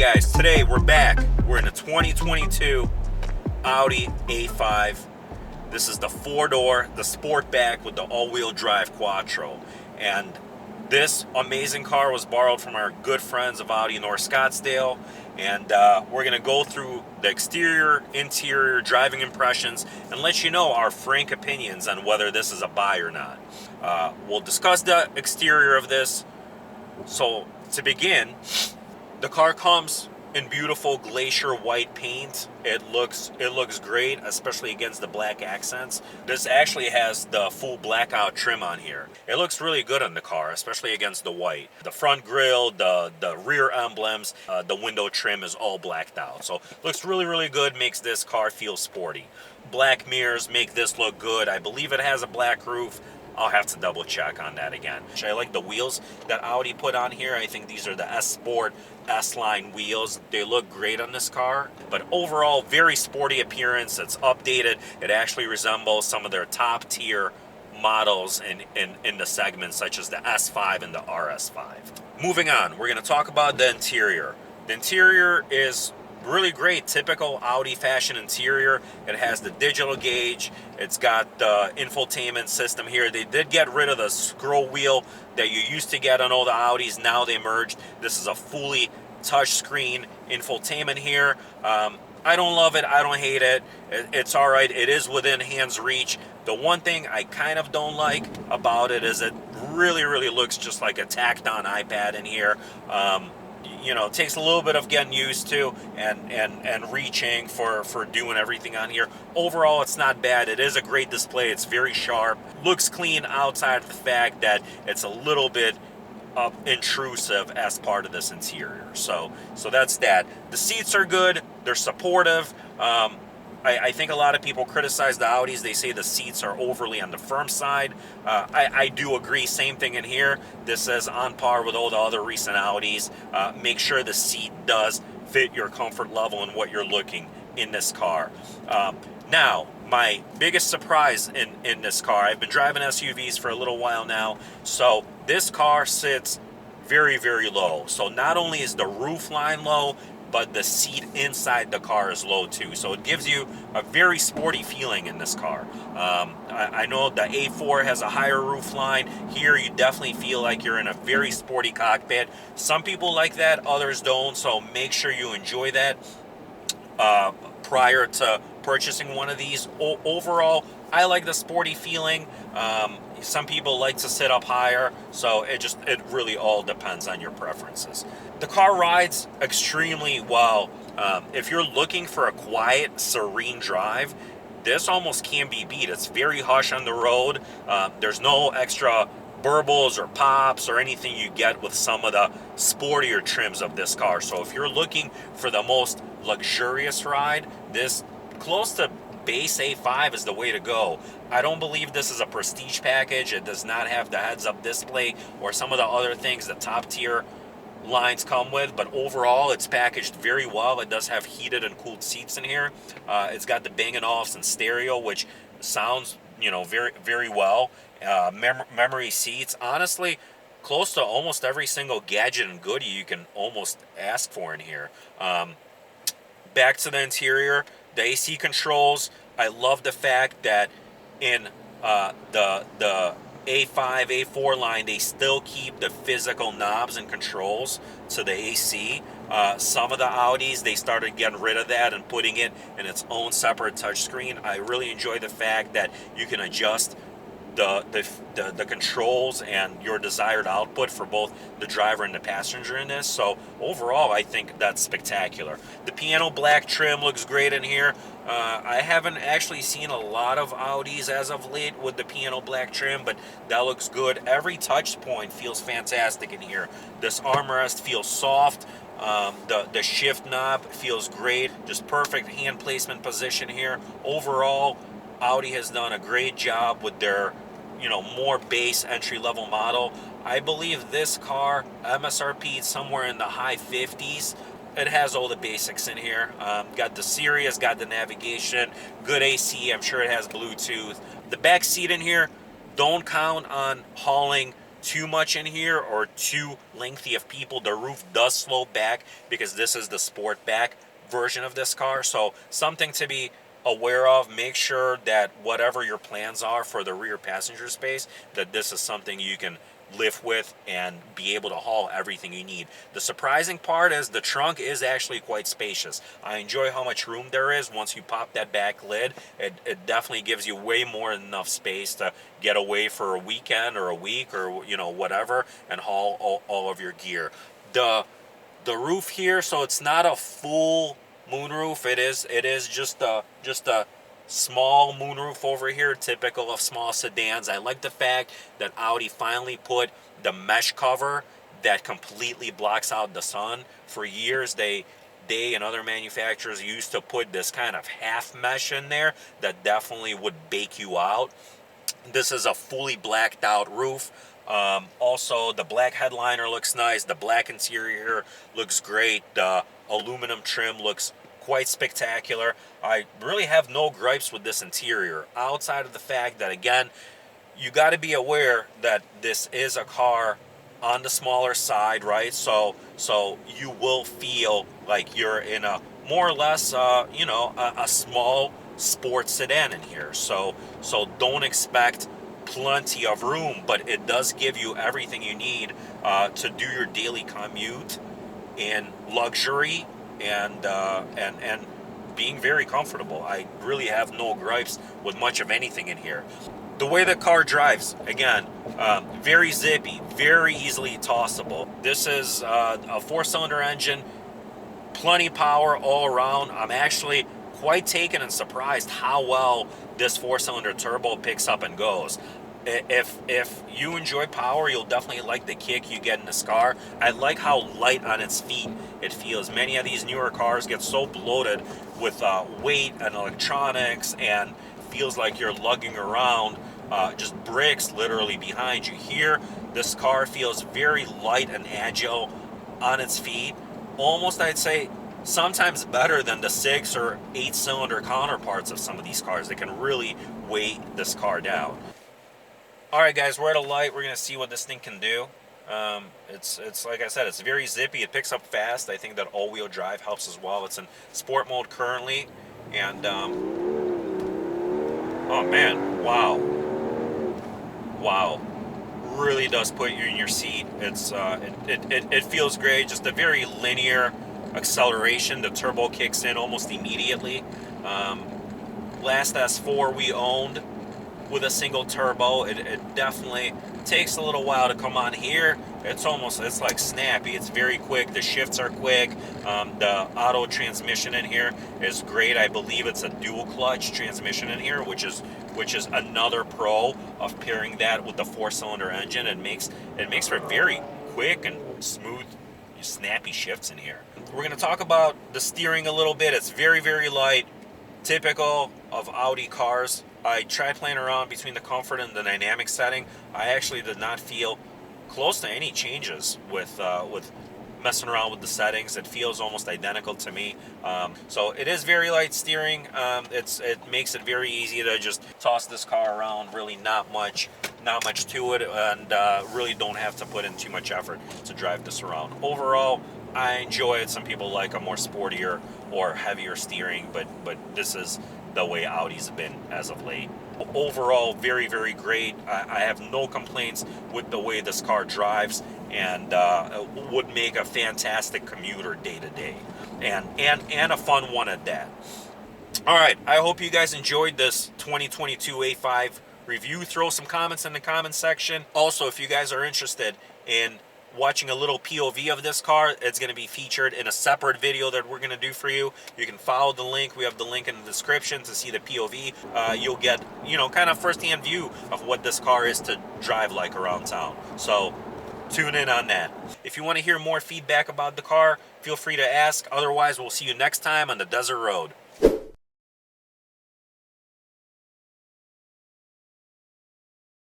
guys, today we're back. We're in a 2022 Audi A5. This is the four-door, the Sportback with the all-wheel drive Quattro. And this amazing car was borrowed from our good friends of Audi North Scottsdale. And we're going to go through the exterior, interior, driving impressions, and let you know our frank opinions on whether this is a buy or not. We'll discuss the exterior of this. So to begin, the car comes in beautiful glacier white paint. It looks great, especially against the black accents. This actually has the full blackout trim on here. It looks really good on the car, especially against the white. The front grille, the rear emblems, the window trim is all blacked out. So looks really good, makes this car feel sporty. Black mirrors make this look good. I believe it has a black roof. I'll have to double check on that again. I like the wheels that Audi put on here. I think these are the S Sport S-Line wheels. They look great on this car, but overall very sporty appearance. It's updated. It actually resembles some of their top tier models in the segment, such as the S5 and the RS5. Moving on, we're going to talk about the interior. The interior is really great, typical Audi fashion interior. It has the digital gauge. It's got the infotainment system here. They did get rid of the scroll wheel that you used to get on all the Audis. Now they merged. This is a fully touchscreen infotainment here. I don't love it. I don't hate it. It's all right. It is within hand's reach. The one thing I kind of don't like about it is it really looks just like a tacked on iPad in here. You know, it takes a little bit of getting used to and reaching for doing everything on here. Overall, it's not bad. It is a great display. It's very sharp. Looks clean outside of the fact that it's a little bit intrusive as part of this interior. So that's that. The seats are good. They're supportive. I think a lot of people criticize the Audis. They say the seats are overly on the firm side. I do agree. Same thing in here. This is on par with all the other recent Audis. Make sure the seat does fit your comfort level and what you're looking in this car. Now, my biggest surprise in this car, I've been driving SUVs for a little while now, so this car sits very low. So not only is the roof line low, but the seat inside the car is low too. So it gives you a very sporty feeling in this car. I know the A4 has a higher roof line. Here you definitely feel like you're in a very sporty cockpit. Some people like that, others don't, so make sure you enjoy that prior to purchasing one of these. Overall, I like the sporty feeling. Some people like to sit up higher, so it really all depends on your preferences. The car rides extremely well. If you're looking for a quiet, serene drive, this almost can't be beat. It's very hush on the road. There's no extra burbles or pops or anything you get with some of the sportier trims of this car. So if you're looking for the most luxurious ride, this close to base A5 is the way to go. I don't believe this is a prestige package. It does not have the heads-up display or some of the other things the top tier lines come with, but overall it's packaged very well. It does have heated and cooled seats in here. It's got the Bang & Olufsen stereo, which sounds, very well. Memory seats. Honestly, close to almost every single gadget and goodie you can almost ask for in here. Back to the interior, the AC controls. I love the fact that in the A5, A4 line, they still keep the physical knobs and controls to the AC. Some of the Audis, they started getting rid of that and putting it in its own separate touchscreen. I really enjoy the fact that you can adjust the controls and your desired output for both the driver and the passenger in this. So overall, I think that's spectacular. The piano black trim looks great in here. I haven't actually seen a lot of Audis as of late with the piano black trim, but that looks good. Every touch point feels fantastic in here. This armrest feels soft. The shift knob feels great. Just perfect hand placement position here. Overall, Audi has done a great job with their, more base entry-level model. I believe this car, MSRP, is somewhere in the high 50s. It has all the basics in here. Got the Sirius, got the navigation, good AC. I'm sure it has Bluetooth. The back seat in here, don't count on hauling too much in here or too lengthy of people. The roof does slope back because this is the Sportback version of this car. So something to be aware of. Make sure that whatever your plans are for the rear passenger space, that this is something you can lift with and be able to haul everything you need. The surprising part is the trunk is actually quite spacious. I enjoy how much room there is. Once you pop that back lid, it definitely gives you way more than enough space to get away for a weekend or a week or, you know, whatever, and haul all of your gear. The roof here, so it's not a full moonroof. It is just a small moonroof over here, typical of small sedans. I like the fact that Audi finally put the mesh cover that completely blocks out the sun. For years, they and other manufacturers used to put this kind of half mesh in there that definitely would bake you out. This is a fully blacked out roof. Also, the black headliner looks nice. The black interior looks great. The aluminum trim looks quite spectacular. I really have no gripes with this interior, outside of the fact that, again, you got to be aware that this is a car on the smaller side, right? So you will feel like you're in a more or less, you know, a small sports sedan in here. So don't expect plenty of room, but it does give you everything you need to do your daily commute in luxury and being very comfortable. I really have no gripes with much of anything in here. The way the car drives, again, very zippy, very easily tossable. This is a 4-cylinder engine, plenty power all around. I'm actually quite taken and surprised how well this 4-cylinder turbo picks up and goes. If you enjoy power, you'll definitely like the kick you get in this car. I like how light on its feet it feels. Many of these newer cars get so bloated with weight and electronics, and feels like you're lugging around just bricks literally behind you. Here, this car feels very light and agile on its feet. Almost, I'd say, sometimes better than the 6 or 8-cylinder counterparts of some of these cars. They can really weigh this car down. Alright guys, we're at a light. We're going to see what this thing can do. It's like I said, it's very zippy. It picks up fast. I think that all-wheel drive helps as well. It's in sport mode currently. And, oh man, wow. Wow. Really does put you in your seat. It's it feels great. Just a very linear acceleration. The turbo kicks in almost immediately. Last S4 we owned with a single turbo, it definitely takes a little while to come on. Here it's like snappy. It's very quick. The shifts are quick. The auto transmission in here is great. I believe it's a dual clutch transmission in here, which is another pro of pairing that with the 4-cylinder engine. It makes for very quick and smooth, snappy shifts in here. We're going to talk about the steering a little bit. It's very, very light, typical of Audi cars. I tried playing around between the comfort and the dynamic setting. I actually did not feel close to any changes with messing around with the settings. It feels almost identical to me. So it is very light steering. It makes it very easy to just toss this car around. Really not much to it, and really don't have to put in too much effort to drive this around. Overall, I enjoy it. Some people like a more sportier or heavier steering, but this is the way Audi's been as of late. Overall, very, very great. I have no complaints with the way this car drives, and would make a fantastic commuter day to day, and a fun one at that. All right, I hope you guys enjoyed this 2022 A5 review. Throw some comments in the comment section. Also, if you guys are interested in watching a little POV of this car, it's going to be featured in a separate video that we're going to do for you. You can follow the link. We have the link in the description to see the POV. You'll get, kind of first-hand view of what this car is to drive like around town. So tune in on that. If you want to hear more feedback about the car, feel free to ask. Otherwise, we'll see you next time on the Desert Road.